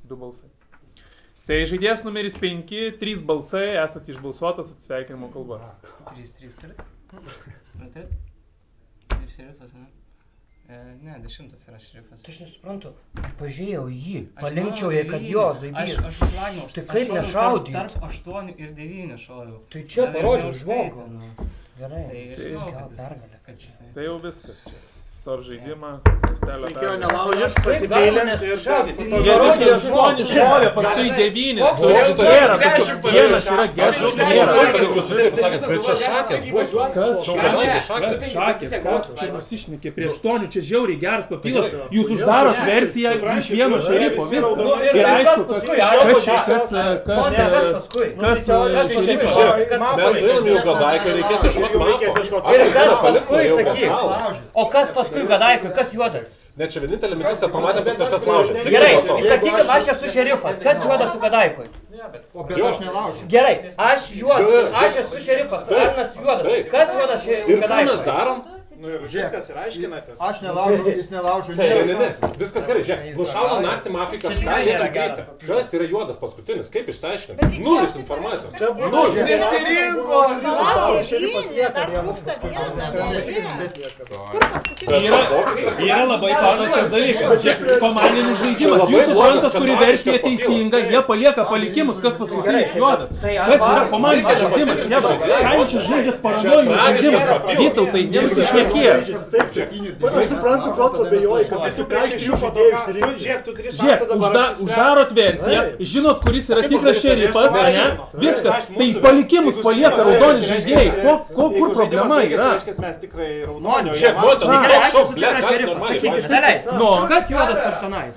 balsai. Tai žaidėjas numeris 5, 3 balsai, esat išbalsuotas atsveikinimo kalba. 3 turit? Turit? 3 šerifas, ne? Ne, 10 yra šerifas. Tai aš nesuprantu, pažiūrėjau jį, palinkčiau jai, kad jo zaibys. Aš susilaginau, tai kaip nešaudyt? Tarp 8 ir 9 šaudiau. Tai čia parodžiau žmogų. Gerai, tai jau viskas čia. Stop žaidimą, miestelio reikėjo nelaužęs, pasipylint ir Jėzus 8 šovė, paskui 9. Vienas yra gešas, bet čia šakės buvo. Kas šakės? Čia nusišnekė prie 8, čia žiauriai geras papylas. Jūs uždarot versiją iš vieno šerifo. Ir aišku, kas mes nuėjom į Ugadaika, reikės išmokti. Ir kas paskui sakys? O kas paskui Gadaikui, kas juodas? Ne, čia vienintelė mintis, kad pamatėm, kad kažkas laužė. Gerai, sakykim, aš esu šerifas. Kas juodas su Kadaikui? O bet aš nelaužiu. Gerai, aš esu šerifas, Arnas juodas. Kas juodas su Ir ką mes Kadaikui? darom? Nu ir viskas ir aiškinatės. Aš nelaužiu, jis nelaužu. Ne. Viskas gerai, žiūrėk. Nušauna naktį mafijai kažką, liekam trysia. Kas yra juodas paskutinis? Kaip išsiaiškinti? Nulis informacijos. Čia buvo Nulis. Nesirinko! Yra labai paprastas dalykas. Čia komandinis žaidimas. Jūs suprantat, kuri versija teisinga, jie palieka palikimus, kas paskutinis juodas. Kas yra komandinis žaidimas? Ką jūs čia žaidžiat paranojinis žaidimas? Vytautai, nesusišnekėję. Aš suprantu, ko tu abejoji, kad tu ką iš jų žadėjai išsirinkti. Žiūrėk, tu turi šansą dabar. Žiūrėk, uždarot versiją, žinot, kuris yra tikras šerifas, ne? Viskas. Tai palikimus palieka raudoni žaidėjai. Kur problema yra? Mes tikrai raudoni. Žiūrėk, moto, Gerai, aš esu blet, tikras šerifas. normaliai, Sakykit, daleis. Nu. Kas juodas tarp tenais?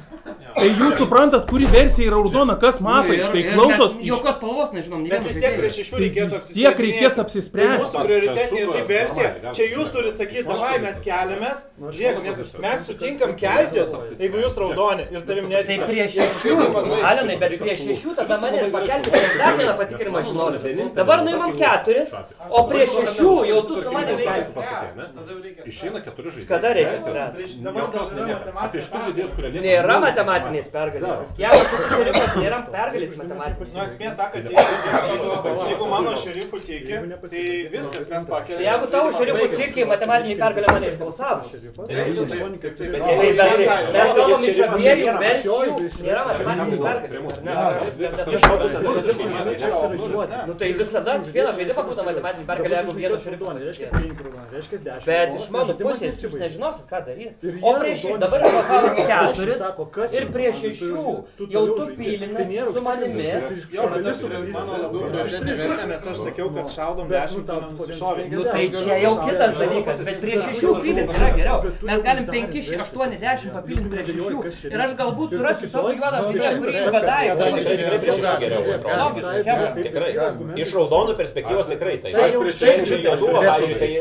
Tai jūs suprantat, kuri versija yra raudona, kas mafai. Tai klausot. Jokios spalvos nežinom, nei Bet vieno vis tiek žaidėjo. prieš iš jų reikėtų Vis tiek reikės Tai apsispręsti. mūsų prioritetinė ir tai versija. Čia jūs turit sakyti, davai mes keliamės. Žiūrėk, nes mes sutinkam keltis, jeigu jūs raudoni ir tavim Tai netikra. prieš 6, Alenai, bet prieš 6 tada mane ir pakelti prieš dar vieną patikrinimą žinoliu. Dabar nuimam 4, o prieš 6 jau tu su manimi kelsi. Išeina 4 žaidėjai. Kada reikia spręsti? Jokios nelieka. Apie šitus žaidėjus, kurie lieka. Nėra matematinės pergalės. Jeigu aš esu šerifas, nėra pergalės matematinės. Nu, esmė ta, kad jeigu mano šerifų tiki, tai viskas mes pakeliame. Jeigu tavo šerifų tiki, matematinė pergalė mane išbalsavo. Tai Mes kalbam iš abiejų versijų, nėra matematinės pergalės. Nu tai visada vieną žaidimą būna matematinė pergalė, jeigu vienas šerifas. Bet iš mano pusės jūs nežinosit, ką daryti. O prieš dabar yra balsavus 4 ir prieš 6 jau tu pylinas su manimi. Nes aš sakiau, kad šaudom 10 nenusišovė. Nu tai čia jau kitas dalykas, bet prieš 6 pylinti yra geriau. Mes galim 5, 8, 10 papylinti prieš 6 ir aš galbūt surasiu savo juodą žaidėją, kurį Kadaikui. Tikrai. Iš raudonų perspektyvos tikrai. Tai Aš prieš šiandien buvo, pavyzdžiui, tai